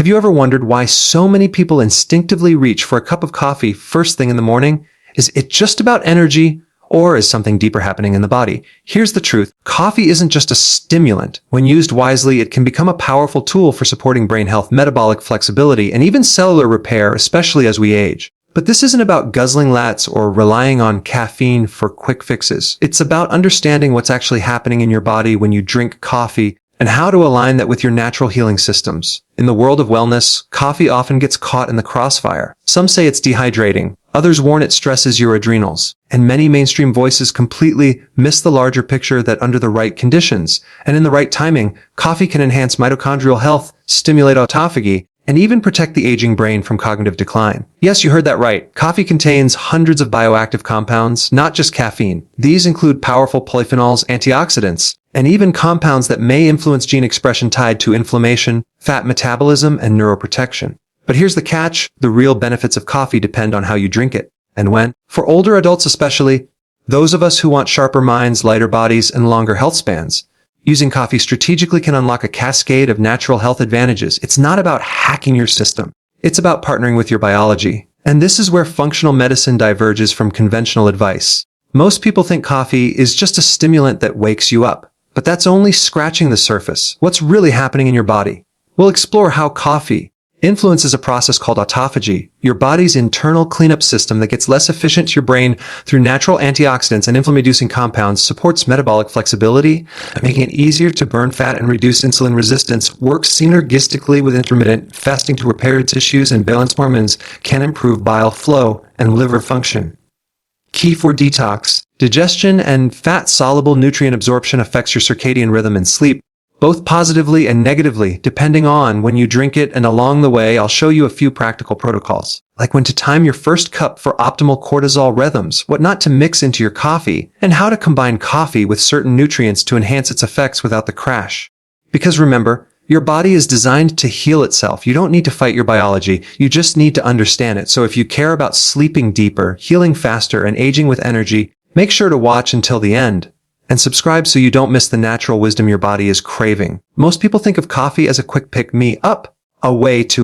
Have you ever wondered why so many people instinctively reach for a cup of coffee first thing in the morning? Is it just about energy, or is something deeper happening in the body? Here's the truth. Coffee isn't just a stimulant. When used wisely, it can become a powerful tool for supporting brain health, metabolic flexibility, and even cellular repair, especially as we age. But this isn't about guzzling lats or relying on caffeine for quick fixes. It's about understanding what's actually happening in your body when you drink coffee and how to align that with your natural healing systems. In the world of wellness, coffee often gets caught in the crossfire. Some say it's dehydrating. Others warn it stresses your adrenals. And many mainstream voices completely miss the larger picture that under the right conditions and in the right timing, coffee can enhance mitochondrial health, stimulate autophagy, and even protect the aging brain from cognitive decline. Yes, you heard that right. Coffee contains hundreds of bioactive compounds, not just caffeine. These include powerful polyphenols, antioxidants, and even compounds that may influence gene expression tied to inflammation, fat metabolism, and neuroprotection. But here's the catch. The real benefits of coffee depend on how you drink it and when. For older adults especially, those of us who want sharper minds, lighter bodies, and longer health spans, using coffee strategically can unlock a cascade of natural health advantages. It's not about hacking your system. It's about partnering with your biology. And this is where functional medicine diverges from conventional advice. Most people think coffee is just a stimulant that wakes you up. But that's only scratching the surface. What's really happening in your body? We'll explore how coffee influences a process called autophagy, your body's internal cleanup system that gets less efficient to your brain through natural antioxidants and inflammation-reducing compounds, supports metabolic flexibility, making it easier to burn fat and reduce insulin resistance, works synergistically with intermittent fasting to repair tissues and balance hormones, can improve bile flow and liver function. Key for detox. Digestion and fat-soluble nutrient absorption affects your circadian rhythm and sleep, both positively and negatively, depending on when you drink it, and along the way, I'll show you a few practical protocols, like when to time your first cup for optimal cortisol rhythms, what not to mix into your coffee, and how to combine coffee with certain nutrients to enhance its effects without the crash. Because remember, your body is designed to heal itself. You don't need to fight your biology. You just need to understand it. So if you care about sleeping deeper, healing faster, and aging with energy, make sure to watch until the end. And subscribe so you don't miss the natural wisdom your body is craving. Most people think of coffee as a quick pick-me-up, a way to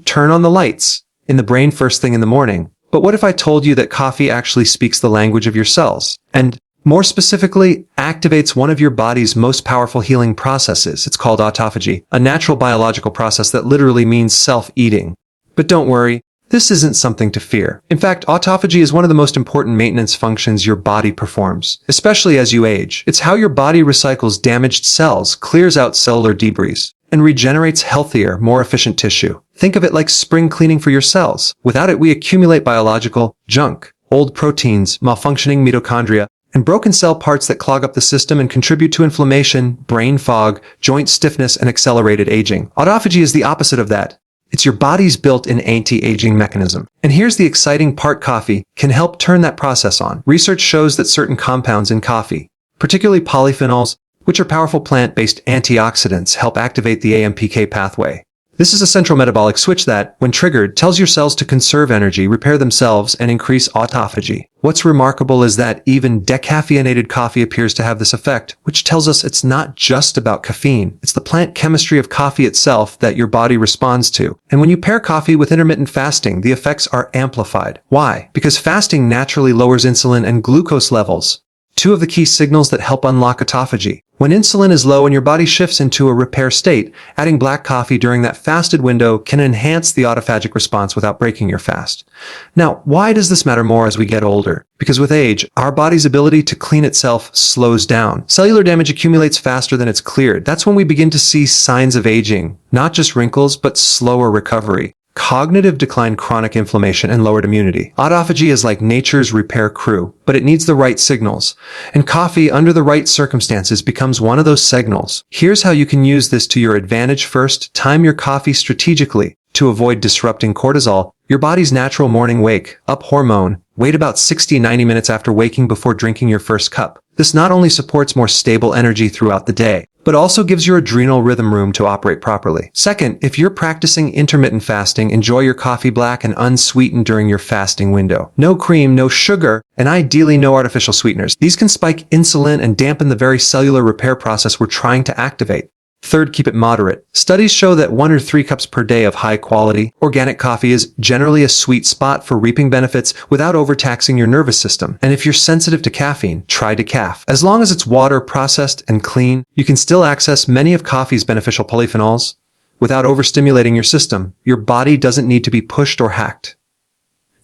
turn on the lights in the brain first thing in the morning. But what if I told you that coffee actually speaks the language of your cells? And more specifically, activates one of your body's most powerful healing processes. It's called autophagy, a natural biological process that literally means self-eating. But don't worry, this isn't something to fear. In fact, autophagy is one of the most important maintenance functions your body performs, especially as you age. It's how your body recycles damaged cells, clears out cellular debris, and regenerates healthier, more efficient tissue. Think of it like spring cleaning for your cells. Without it, we accumulate biological junk, old proteins, malfunctioning mitochondria, and broken cell parts that clog up the system and contribute to inflammation, brain fog, joint stiffness, and accelerated aging. Autophagy is the opposite of that. It's your body's built-in anti-aging mechanism. And here's the exciting part. Coffee can help turn that process on. Research shows that certain compounds in coffee, particularly polyphenols, which are powerful plant-based antioxidants, help activate the AMPK pathway. This is a central metabolic switch that, when triggered, tells your cells to conserve energy, repair themselves, and increase autophagy. What's remarkable is that even decaffeinated coffee appears to have this effect, which tells us it's not just about caffeine. It's the plant chemistry of coffee itself that your body responds to. And when you pair coffee with intermittent fasting, the effects are amplified. Why? Because fasting naturally lowers insulin and glucose levels, two of the key signals that help unlock autophagy. When insulin is low and your body shifts into a repair state, adding black coffee during that fasted window can enhance the autophagic response without breaking your fast. Now, why does this matter more as we get older? Because with age, our body's ability to clean itself slows down. Cellular damage accumulates faster than it's cleared. That's when we begin to see signs of aging, not just wrinkles, but slower recovery, cognitive decline, chronic inflammation, and lowered immunity. Autophagy is like nature's repair crew, but it needs the right signals. And coffee, under the right circumstances, becomes one of those signals. Here's how you can use this to your advantage. First, time your coffee strategically to avoid disrupting cortisol, your body's natural morning wake-up hormone. Wait about 60-90 minutes after waking before drinking your first cup. This not only supports more stable energy throughout the day, but also gives your adrenal rhythm room to operate properly. Second, if you're practicing intermittent fasting, enjoy your coffee black and unsweetened during your fasting window. No cream, no sugar, and ideally no artificial sweeteners. These can spike insulin and dampen the very cellular repair process we're trying to activate. Third, keep it moderate. Studies show that 1 or 3 cups per day of high-quality, organic coffee is generally a sweet spot for reaping benefits without overtaxing your nervous system. And if you're sensitive to caffeine, try decaf. As long as it's water, processed, and clean, you can still access many of coffee's beneficial polyphenols without overstimulating your system. Your body doesn't need to be pushed or hacked.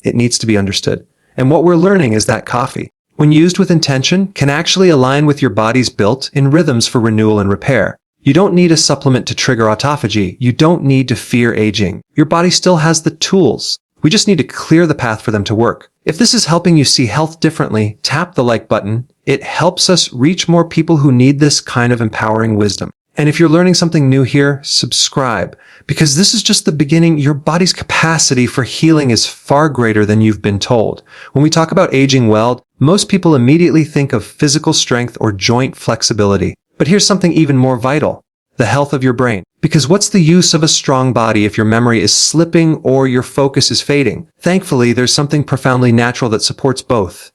It needs to be understood. And what we're learning is that coffee, when used with intention, can actually align with your body's built-in rhythms for renewal and repair. You don't need a supplement to trigger autophagy. You don't need to fear aging. Your body still has the tools. We just need to clear the path for them to work. If this is helping you see health differently, tap the like button. It helps us reach more people who need this kind of empowering wisdom. And if you're learning something new here, subscribe, because this is just the beginning. Your body's capacity for healing is far greater than you've been told. When we talk about aging well, most people immediately think of physical strength or joint flexibility. But here's something even more vital: the health of your brain. Because what's the use of a strong body if your memory is slipping or your focus is fading? Thankfully, there's something profoundly natural that supports both.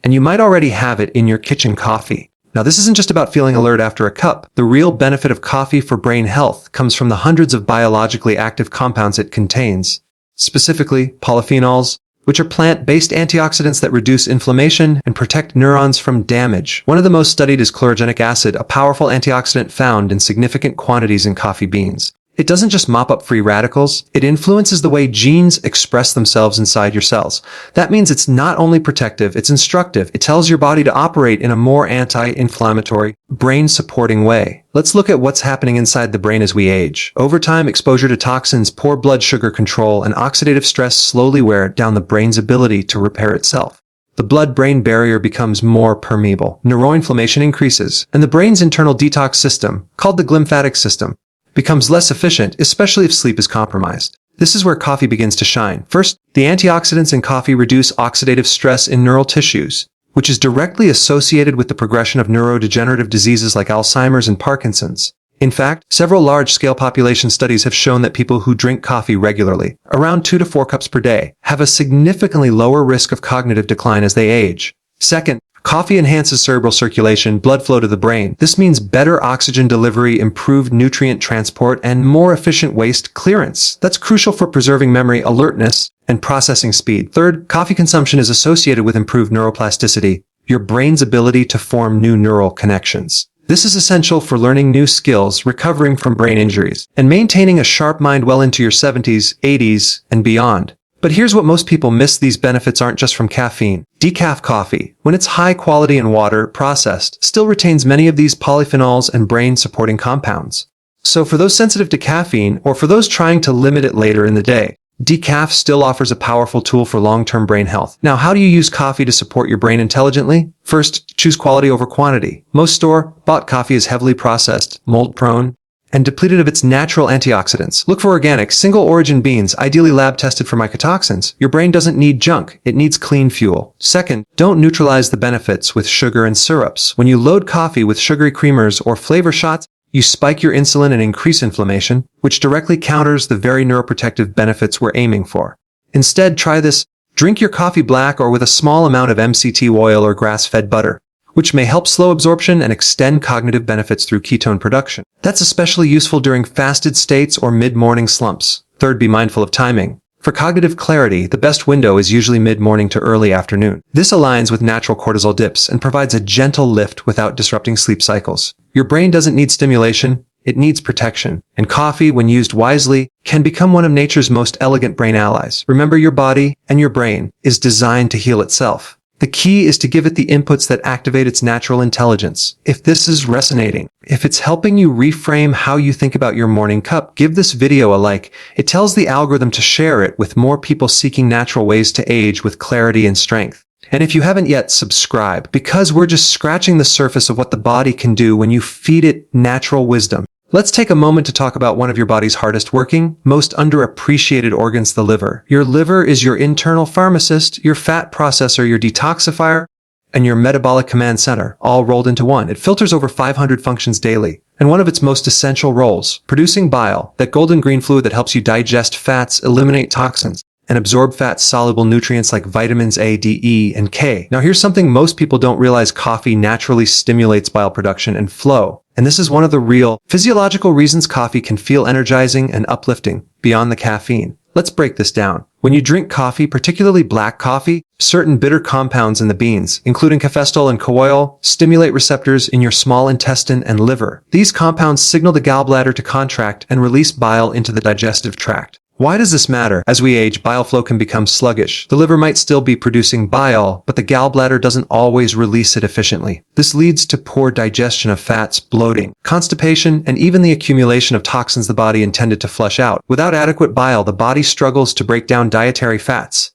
And you might already have it in your kitchen coffee. Now, this isn't just about feeling alert after a cup. The real benefit of coffee for brain health comes from the hundreds of biologically active compounds it contains. Specifically, polyphenols, which are plant-based antioxidants that reduce inflammation and protect neurons from damage. One of the most studied is chlorogenic acid, a powerful antioxidant found in significant quantities in coffee beans. It doesn't just mop up free radicals, it influences the way genes express themselves inside your cells. That means it's not only protective, it's instructive. It tells your body to operate in a more anti-inflammatory, brain-supporting way. Let's look at what's happening inside the brain as we age. Over time, exposure to toxins, poor blood sugar control, and oxidative stress slowly wear down the brain's ability to repair itself. The blood-brain barrier becomes more permeable, neuroinflammation increases, and the brain's internal detox system, called the glymphatic system, becomes less efficient, especially if sleep is compromised. This is where coffee begins to shine. First, the antioxidants in coffee reduce oxidative stress in neural tissues, which is directly associated with the progression of neurodegenerative diseases like Alzheimer's and Parkinson's. In fact, several large-scale population studies have shown that people who drink coffee regularly, around 2 to 4 cups per day, have a significantly lower risk of cognitive decline as they age. Second, coffee enhances cerebral circulation, blood flow to the brain. This means better oxygen delivery, improved nutrient transport, and more efficient waste clearance. That's crucial for preserving memory, alertness, and processing speed. Third, coffee consumption is associated with improved neuroplasticity, your brain's ability to form new neural connections. This is essential for learning new skills, recovering from brain injuries, and maintaining a sharp mind well into your 70s, 80s, and beyond. But here's what most people miss: these benefits aren't just from caffeine. Decaf coffee, when it's high quality and water processed, still retains many of these polyphenols and brain-supporting compounds. So for those sensitive to caffeine, or for those trying to limit it later in the day, decaf still offers a powerful tool for long-term brain health. Now, how do you use coffee to support your brain intelligently? First, choose quality over quantity. Most store-bought coffee is heavily processed, mold-prone, and depleted of its natural antioxidants. Look for organic, single-origin beans, ideally lab-tested for mycotoxins. Your brain doesn't need junk, it needs clean fuel. Second, don't neutralize the benefits with sugar and syrups. When you load coffee with sugary creamers or flavor shots, you spike your insulin and increase inflammation, which directly counters the very neuroprotective benefits we're aiming for. Instead, try this: drink your coffee black or with a small amount of MCT oil or grass-fed butter, which may help slow absorption and extend cognitive benefits through ketone production. That's especially useful during fasted states or mid-morning slumps. Third, be mindful of timing. For cognitive clarity, the best window is usually mid-morning to early afternoon. This aligns with natural cortisol dips and provides a gentle lift without disrupting sleep cycles. Your brain doesn't need stimulation, it needs protection. And coffee, when used wisely, can become one of nature's most elegant brain allies. Remember, your body and your brain is designed to heal itself. The key is to give it the inputs that activate its natural intelligence. If this is resonating, if it's helping you reframe how you think about your morning cup, give this video a like. It tells the algorithm to share it with more people seeking natural ways to age with clarity and strength. And if you haven't yet, subscribe, because we're just scratching the surface of what the body can do when you feed it natural wisdom. Let's take a moment to talk about one of your body's hardest working, most underappreciated organs, the liver. Your liver is your internal pharmacist, your fat processor, your detoxifier, and your metabolic command center, all rolled into one. It filters over 500 functions daily, and one of its most essential roles, producing bile, that golden green fluid that helps you digest fats, eliminate toxins, and absorb fat-soluble nutrients like vitamins A, D, E, and K. Now here's something most people don't realize: coffee naturally stimulates bile production and flow. And this is one of the real physiological reasons coffee can feel energizing and uplifting beyond the caffeine. Let's break this down. When you drink coffee, particularly black coffee, certain bitter compounds in the beans, including caffeine and koil, stimulate receptors in your small intestine and liver. These compounds signal the gallbladder to contract and release bile into the digestive tract. Why does this matter? As we age, bile flow can become sluggish. The liver might still be producing bile, but the gallbladder doesn't always release it efficiently. This leads to poor digestion of fats, bloating, constipation, and even the accumulation of toxins the body intended to flush out. Without adequate bile, the body struggles to break down dietary fats,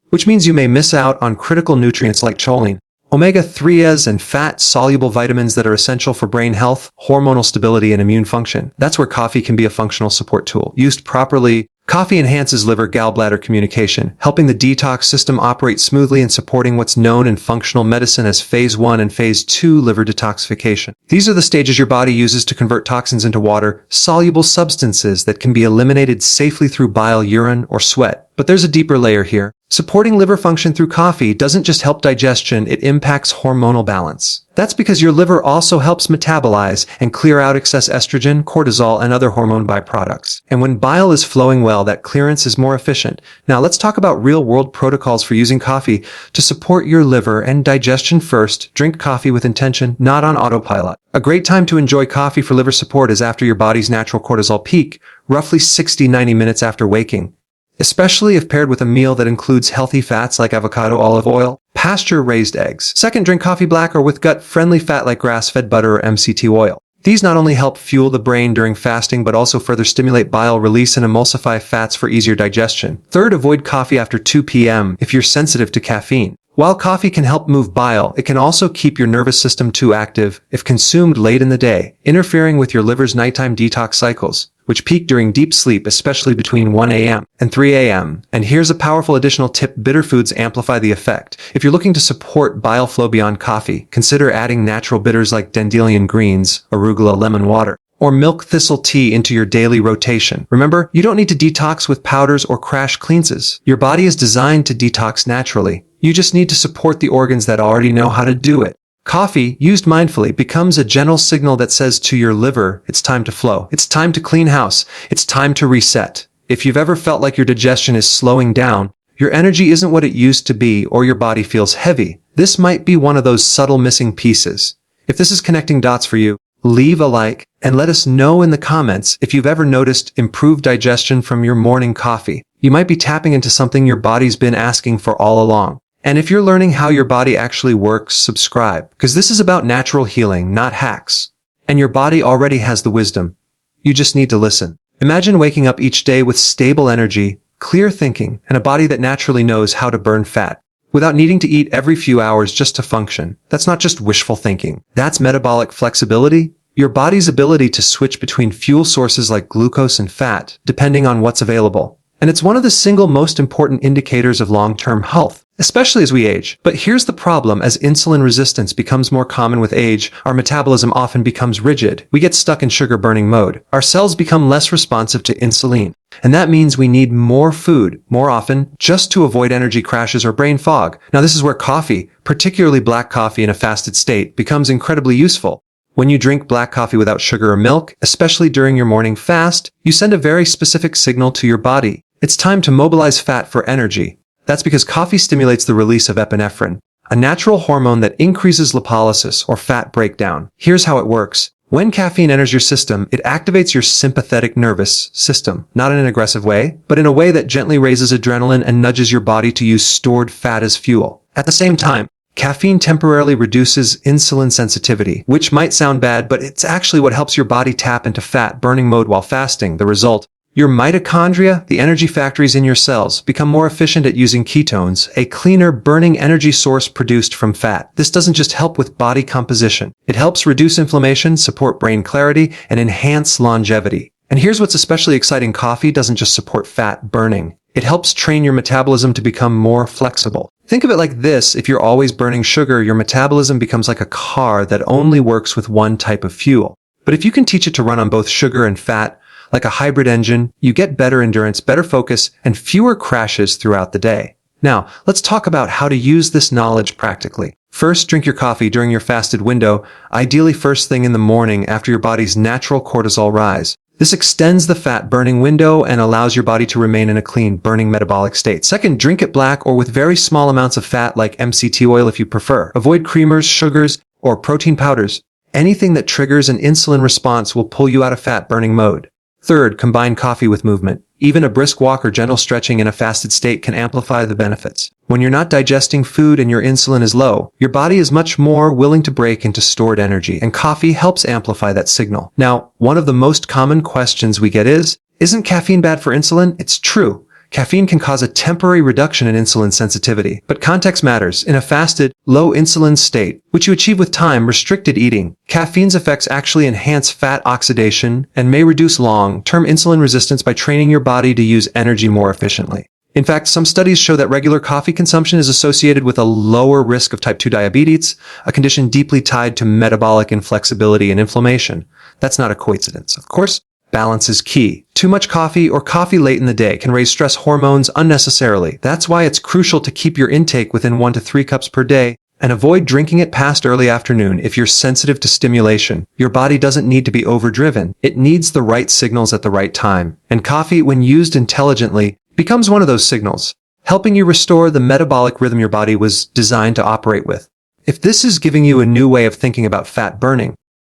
which means you may miss out on critical nutrients like choline, omega-3s, and fat-soluble vitamins that are essential for brain health, hormonal stability, and immune function. That's where coffee can be a functional support tool. Used properly, coffee enhances liver-gallbladder communication, helping the detox system operate smoothly and supporting what's known in functional medicine as Phase 1 and Phase 2 liver detoxification. These are the stages your body uses to convert toxins into water-soluble substances that can be eliminated safely through bile, urine, or sweat. But there's a deeper layer here. Supporting liver function through coffee doesn't just help digestion, it impacts hormonal balance. That's because your liver also helps metabolize and clear out excess estrogen, cortisol, and other hormone byproducts. And when bile is flowing well, that clearance is more efficient. Now let's talk about real-world protocols for using coffee to support your liver and digestion. First, drink coffee with intention, not on autopilot. A great time to enjoy coffee for liver support is after your body's natural cortisol peak, roughly 60-90 minutes after waking, especially if paired with a meal that includes healthy fats like avocado, olive oil, pasture-raised eggs. Second, drink coffee black or with gut-friendly fat like grass-fed butter or MCT oil. These not only help fuel the brain during fasting, but also further stimulate bile release and emulsify fats for easier digestion. Third, avoid coffee after 2 p.m. if you're sensitive to caffeine. While coffee can help move bile, it can also keep your nervous system too active if consumed late in the day, interfering with your liver's nighttime detox cycles, which peak during deep sleep, especially between 1 a.m. and 3 a.m. And here's a powerful additional tip: bitter foods amplify the effect. If you're looking to support bile flow beyond coffee, consider adding natural bitters like dandelion greens, arugula lemon water, or milk thistle tea into your daily rotation. Remember, you don't need to detox with powders or crash cleanses. Your body is designed to detox naturally. You just need to support the organs that already know how to do it. Coffee, used mindfully, becomes a gentle signal that says to your liver, it's time to flow. It's time to clean house. It's time to reset. If you've ever felt like your digestion is slowing down, your energy isn't what it used to be, or your body feels heavy, this might be one of those subtle missing pieces. If this is connecting dots for you, leave a like and let us know in the comments if you've ever noticed improved digestion from your morning coffee. You might be tapping into something your body's been asking for all along. And if you're learning how your body actually works, subscribe, because this is about natural healing, not hacks. And your body already has the wisdom. You just need to listen. Imagine waking up each day with stable energy, clear thinking, and a body that naturally knows how to burn fat, without needing to eat every few hours just to function. That's not just wishful thinking. That's metabolic flexibility, your body's ability to switch between fuel sources like glucose and fat, depending on what's available. And it's one of the single most important indicators of long-term health, especially as we age. But here's the problem: as insulin resistance becomes more common with age, our metabolism often becomes rigid. We get stuck in sugar-burning mode. Our cells become less responsive to insulin. And that means we need more food, more often, just to avoid energy crashes or brain fog. Now, this is where coffee, particularly black coffee in a fasted state, becomes incredibly useful. When you drink black coffee without sugar or milk, especially during your morning fast, you send a very specific signal to your body. It's time to mobilize fat for energy. That's because coffee stimulates the release of epinephrine, a natural hormone that increases lipolysis or fat breakdown. Here's how it works. When caffeine enters your system, it activates your sympathetic nervous system, not in an aggressive way, but in a way that gently raises adrenaline and nudges your body to use stored fat as fuel. At the same time, caffeine temporarily reduces insulin sensitivity, which might sound bad, but it's actually what helps your body tap into fat burning mode while fasting. The result: your mitochondria, the energy factories in your cells, become more efficient at using ketones, a cleaner burning energy source produced from fat. This doesn't just help with body composition. It helps reduce inflammation, support brain clarity, and enhance longevity. And here's what's especially exciting: coffee doesn't just support fat burning. It helps train your metabolism to become more flexible. Think of it like this: if you're always burning sugar, your metabolism becomes like a car that only works with one type of fuel. But if you can teach it to run on both sugar and fat, like a hybrid engine, you get better endurance, better focus, and fewer crashes throughout the day. Now, let's talk about how to use this knowledge practically. First, drink your coffee during your fasted window, ideally first thing in the morning after your body's natural cortisol rise. This extends the fat-burning window and allows your body to remain in a clean, burning metabolic state. Second, drink it black or with very small amounts of fat like MCT oil if you prefer. Avoid creamers, sugars, or protein powders. Anything that triggers an insulin response will pull you out of fat-burning mode. Third, combine coffee with movement. Even a brisk walk or gentle stretching in a fasted state can amplify the benefits. When you're not digesting food and your insulin is low, your body is much more willing to break into stored energy, and coffee helps amplify that signal. Now, one of the most common questions we get is, isn't caffeine bad for insulin? It's true. Caffeine can cause a temporary reduction in insulin sensitivity, but context matters. In a fasted, low insulin state, which you achieve with time, restricted eating, caffeine's effects actually enhance fat oxidation and may reduce long-term insulin resistance by training your body to use energy more efficiently. In fact, some studies show that regular coffee consumption is associated with a lower risk of type 2 diabetes, a condition deeply tied to metabolic inflexibility and inflammation. That's not a coincidence. Of course, balance is key. Too much coffee or coffee late in the day can raise stress hormones unnecessarily. That's why it's crucial to keep your intake within 1 to 3 cups per day and avoid drinking it past early afternoon if you're sensitive to stimulation. Your body doesn't need to be overdriven. It needs the right signals at the right time. And coffee, when used intelligently, becomes one of those signals, helping you restore the metabolic rhythm your body was designed to operate with. If this is giving you a new way of thinking about fat burning,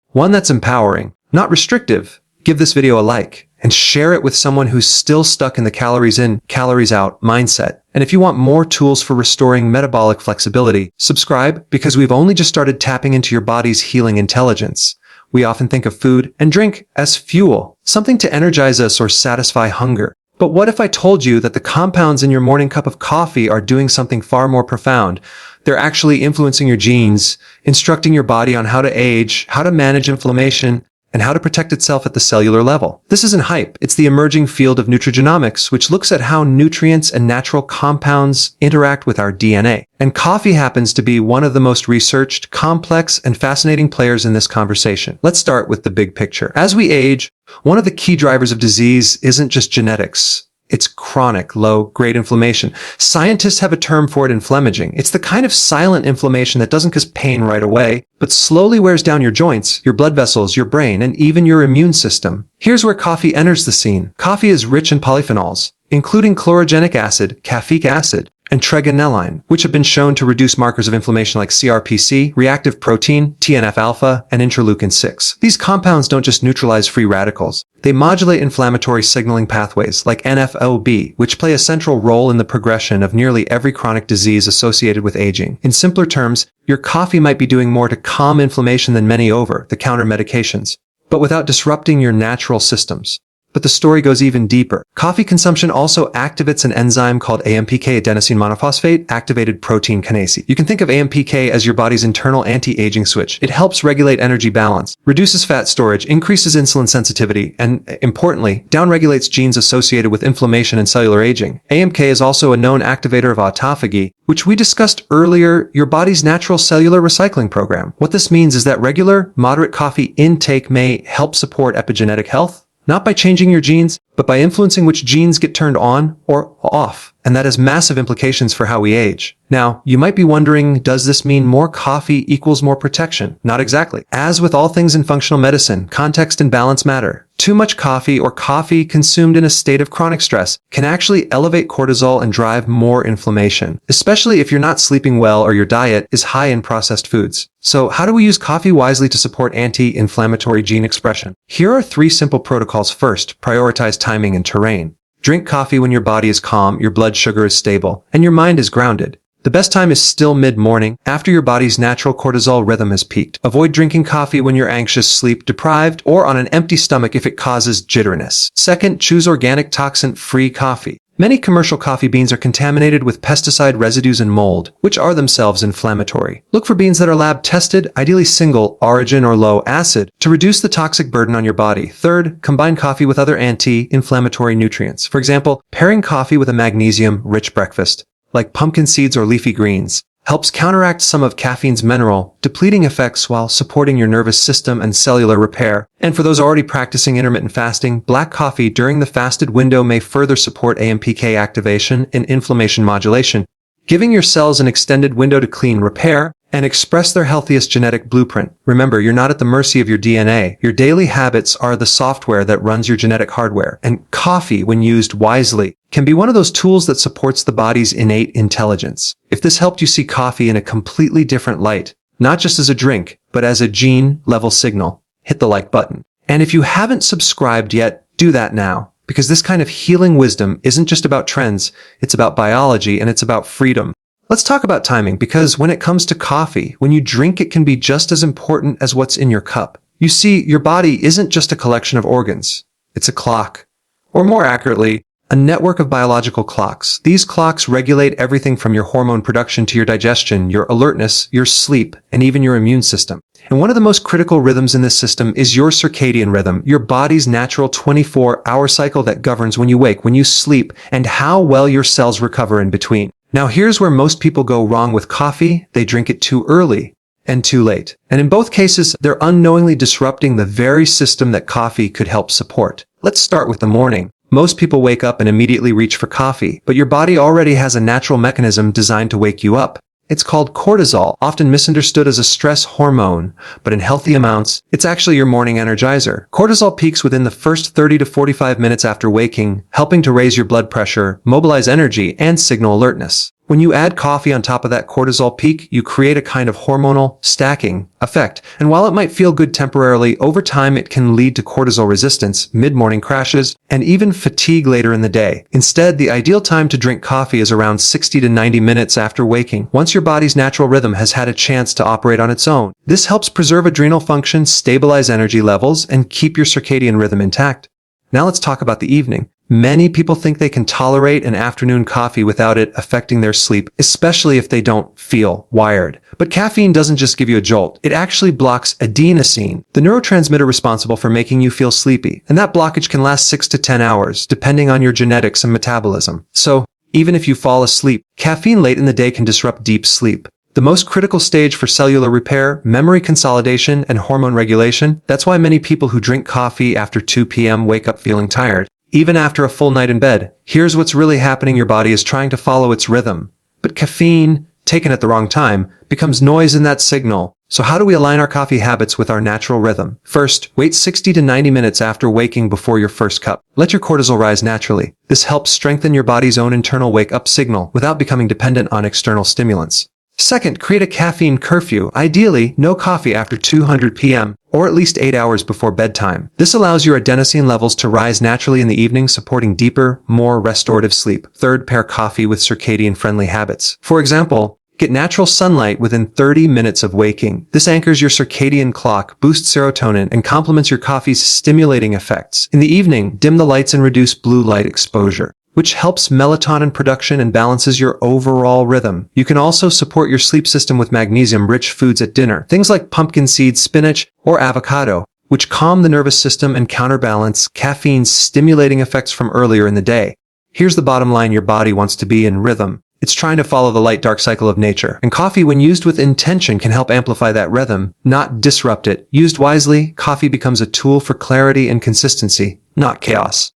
one that's empowering, not restrictive, give this video a like and share it with someone who's still stuck in the calories in, calories out mindset. And if you want more tools for restoring metabolic flexibility, subscribe, because we've only just started tapping into your body's healing intelligence. We often think of food and drink as fuel, something to energize us or satisfy hunger. But what if I told you that the compounds in your morning cup of coffee are doing something far more profound? They're actually influencing your genes, instructing your body on how to age, how to manage inflammation, and how to protect itself at the cellular level. This isn't hype. It's the emerging field of nutrigenomics, which looks at how nutrients and natural compounds interact with our DNA. And coffee happens to be one of the most researched, complex, and fascinating players in this conversation. Let's start with the big picture. As we age, one of the key drivers of disease isn't just genetics. It's chronic, low-grade inflammation. Scientists have a term for it, inflammaging. It's the kind of silent inflammation that doesn't cause pain right away, but slowly wears down your joints, your blood vessels, your brain, and even your immune system. Here's where coffee enters the scene. Coffee is rich in polyphenols, including chlorogenic acid, caffeic acid, and tregonyline, which have been shown to reduce markers of inflammation like CRPC, reactive protein, TNF-alpha, and interleukin-6. These compounds don't just neutralize free radicals. They modulate inflammatory signaling pathways like NF-κB, which play a central role in the progression of nearly every chronic disease associated with aging. In simpler terms, your coffee might be doing more to calm inflammation than many over-the-counter medications, but without disrupting your natural systems. But the story goes even deeper. Coffee consumption also activates an enzyme called AMPK, adenosine monophosphate, activated protein kinase. You can think of AMPK as your body's internal anti-aging switch. It helps regulate energy balance, reduces fat storage, increases insulin sensitivity, and, importantly, downregulates genes associated with inflammation and cellular aging. AMK is also a known activator of autophagy, which we discussed earlier, your body's natural cellular recycling program. What this means is that regular, moderate coffee intake may help support epigenetic health, not by changing your genes, but by influencing which genes get turned on or off. And that has massive implications for how we age. Now, you might be wondering, does this mean more coffee equals more protection? Not exactly. As with all things in functional medicine, context and balance matter. Too much coffee or coffee consumed in a state of chronic stress can actually elevate cortisol and drive more inflammation, especially if you're not sleeping well or your diet is high in processed foods. So how do we use coffee wisely to support anti-inflammatory gene expression? Here are 3 simple protocols. First, prioritize timing and terrain. Drink coffee when your body is calm, your blood sugar is stable, and your mind is grounded. The best time is still mid-morning, after your body's natural cortisol rhythm has peaked. Avoid drinking coffee when you're anxious, sleep-deprived, or on an empty stomach if it causes jitteriness. Second, choose organic, toxin-free coffee. Many commercial coffee beans are contaminated with pesticide residues and mold, which are themselves inflammatory. Look for beans that are lab-tested, ideally single origin or low acid, to reduce the toxic burden on your body. Third, combine coffee with other anti-inflammatory nutrients. For example, pairing coffee with a magnesium-rich breakfast, like pumpkin seeds or leafy greens, helps counteract some of caffeine's mineral depleting effects while supporting your nervous system and cellular repair. And for those already practicing intermittent fasting, black coffee during the fasted window may further support AMPK activation and inflammation modulation, giving your cells an extended window to clean, repair, and express their healthiest genetic blueprint. Remember, you're not at the mercy of your DNA. Your daily habits are the software that runs your genetic hardware. And coffee, when used wisely, can be one of those tools that supports the body's innate intelligence. If this helped you see coffee in a completely different light, not just as a drink, but as a gene-level signal, hit the like button. And if you haven't subscribed yet, do that now, because this kind of healing wisdom isn't just about trends, it's about biology and it's about freedom. Let's talk about timing, because when it comes to coffee, when you drink it can be just as important as what's in your cup. You see, your body isn't just a collection of organs. It's a clock. Or more accurately, a network of biological clocks. These clocks regulate everything from your hormone production to your digestion, your alertness, your sleep, and even your immune system. And one of the most critical rhythms in this system is your circadian rhythm, your body's natural 24-hour cycle that governs when you wake, when you sleep, and how well your cells recover in between. Now here's where most people go wrong with coffee. They drink it too early and too late. And in both cases, they're unknowingly disrupting the very system that coffee could help support. Let's start with the morning. Most people wake up and immediately reach for coffee, but your body already has a natural mechanism designed to wake you up. It's called cortisol, often misunderstood as a stress hormone, but in healthy amounts, it's actually your morning energizer. Cortisol peaks within the first 30 to 45 minutes after waking, helping to raise your blood pressure, mobilize energy, and signal alertness. When you add coffee on top of that cortisol peak, you create a kind of hormonal stacking effect. And while it might feel good temporarily, over time it can lead to cortisol resistance, mid-morning crashes, and even fatigue later in the day. Instead, the ideal time to drink coffee is around 60 to 90 minutes after waking, once your body's natural rhythm has had a chance to operate on its own. This helps preserve adrenal function, stabilize energy levels, and keep your circadian rhythm intact. Now let's talk about the evening. Many people think they can tolerate an afternoon coffee without it affecting their sleep, especially if they don't feel wired. But caffeine doesn't just give you a jolt. It actually blocks adenosine, the neurotransmitter responsible for making you feel sleepy. And that blockage can last 6 to 10 hours, depending on your genetics and metabolism. So, even if you fall asleep, caffeine late in the day can disrupt deep sleep. The most critical stage for cellular repair, memory consolidation, and hormone regulation. That's why many people who drink coffee after 2 p.m. wake up feeling tired. Even after a full night in bed, here's what's really happening. Your body is trying to follow its rhythm. But caffeine, taken at the wrong time, becomes noise in that signal. So how do we align our coffee habits with our natural rhythm? First, wait 60 to 90 minutes after waking before your first cup. Let your cortisol rise naturally. This helps strengthen your body's own internal wake-up signal without becoming dependent on external stimulants. Second, create a caffeine curfew. Ideally, no coffee after 200 p.m. or at least 8 hours before bedtime. This allows your adenosine levels to rise naturally in the evening, supporting deeper, more restorative sleep. Third, pair coffee with circadian-friendly habits. For example, get natural sunlight within 30 minutes of waking. This anchors your circadian clock, boosts serotonin, and complements your coffee's stimulating effects. In the evening, dim the lights and reduce blue light exposure, which helps melatonin production and balances your overall rhythm. You can also support your sleep system with magnesium-rich foods at dinner, things like pumpkin seeds, spinach, or avocado, which calm the nervous system and counterbalance caffeine's stimulating effects from earlier in the day. Here's the bottom line: your body wants to be in rhythm. It's trying to follow the light-dark cycle of nature, and coffee, when used with intention, can help amplify that rhythm, not disrupt it. Used wisely, coffee becomes a tool for clarity and consistency, not chaos.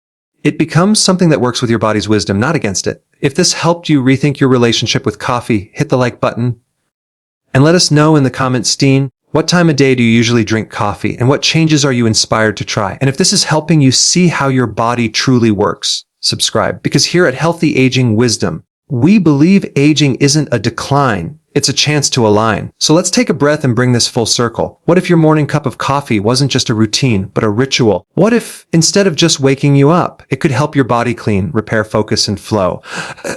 It becomes something that works with your body's wisdom, not against it. If this helped you rethink your relationship with coffee, hit the like button. And let us know in the comments, Steen, what time of day do you usually drink coffee, and what changes are you inspired to try? And if this is helping you see how your body truly works, subscribe. Because here at Healthy Aging Wisdom, we believe aging isn't a decline. It's a chance to align. So let's take a breath and bring this full circle. What if your morning cup of coffee wasn't just a routine, but a ritual? What if, instead of just waking you up, it could help your body clean, repair, focus, and flow?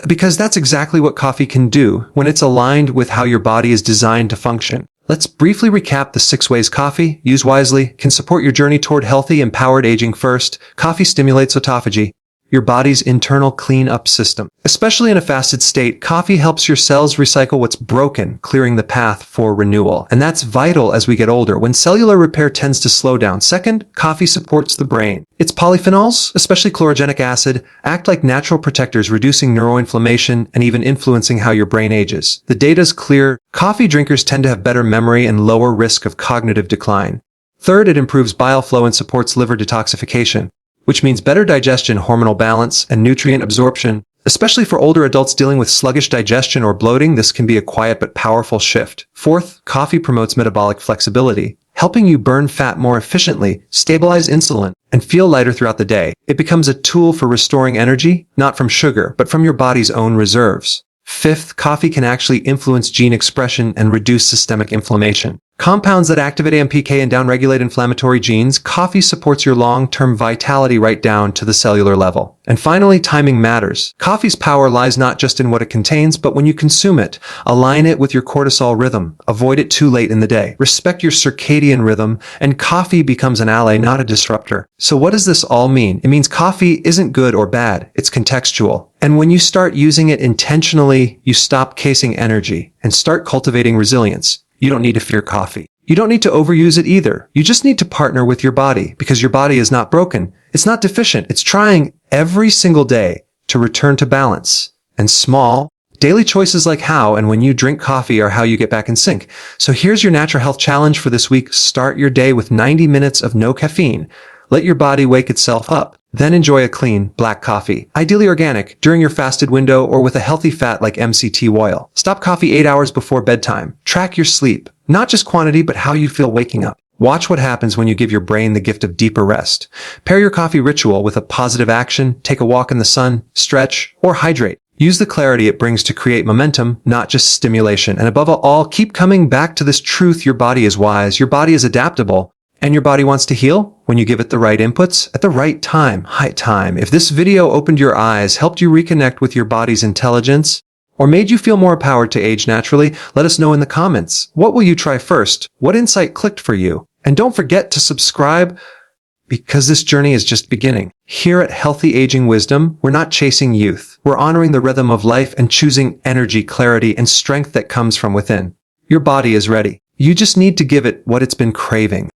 Because that's exactly what coffee can do when it's aligned with how your body is designed to function. Let's briefly recap the 6 ways coffee, used wisely, can support your journey toward healthy, empowered aging. First, coffee stimulates autophagy, your body's internal clean-up system. Especially in a fasted state, coffee helps your cells recycle what's broken, clearing the path for renewal. And that's vital as we get older, when cellular repair tends to slow down. Second, coffee supports the brain. Its polyphenols, especially chlorogenic acid, act like natural protectors, reducing neuroinflammation and even influencing how your brain ages. The data's clear. Coffee drinkers tend to have better memory and lower risk of cognitive decline. Third, it improves bile flow and supports liver detoxification, which means better digestion, hormonal balance, and nutrient absorption. Especially for older adults dealing with sluggish digestion or bloating, this can be a quiet but powerful shift. Fourth, coffee promotes metabolic flexibility, helping you burn fat more efficiently, stabilize insulin, and feel lighter throughout the day. It becomes a tool for restoring energy, not from sugar, but from your body's own reserves. Fifth, coffee can actually influence gene expression and reduce systemic inflammation. Compounds that activate AMPK and downregulate inflammatory genes, coffee supports your long-term vitality right down to the cellular level. And finally, timing matters. Coffee's power lies not just in what it contains, but when you consume it. Align it with your cortisol rhythm. Avoid it too late in the day. Respect your circadian rhythm, and coffee becomes an ally, not a disruptor. So what does this all mean? It means coffee isn't good or bad. It's contextual. And when you start using it intentionally, you stop casing energy and start cultivating resilience. You don't need to fear coffee. You don't need to overuse it either. You just need to partner with your body, because your body is not broken. It's not deficient. It's trying every single day to return to balance. And small, daily choices like how and when you drink coffee are how you get back in sync. So here's your natural health challenge for this week. Start your day with 90 minutes of no caffeine. Let your body wake itself up. Then enjoy a clean, black coffee, ideally organic, during your fasted window or with a healthy fat like MCT oil. Stop coffee 8 hours before bedtime. Track your sleep, not just quantity, but how you feel waking up. Watch what happens when you give your brain the gift of deeper rest. Pair your coffee ritual with a positive action, take a walk in the sun, stretch, or hydrate. Use the clarity it brings to create momentum, not just stimulation. And above all, keep coming back to this truth. Your body is wise, your body is adaptable, and your body wants to heal when you give it the right inputs at the right time. If this video opened your eyes, helped you reconnect with your body's intelligence, or made you feel more empowered to age naturally, let us know in the comments. What will you try first? What insight clicked for you? And don't forget to subscribe, because this journey is just beginning. Here at Healthy Aging Wisdom, we're not chasing youth. We're honoring the rhythm of life and choosing energy, clarity, and strength that comes from within. Your body is ready. You just need to give it what it's been craving.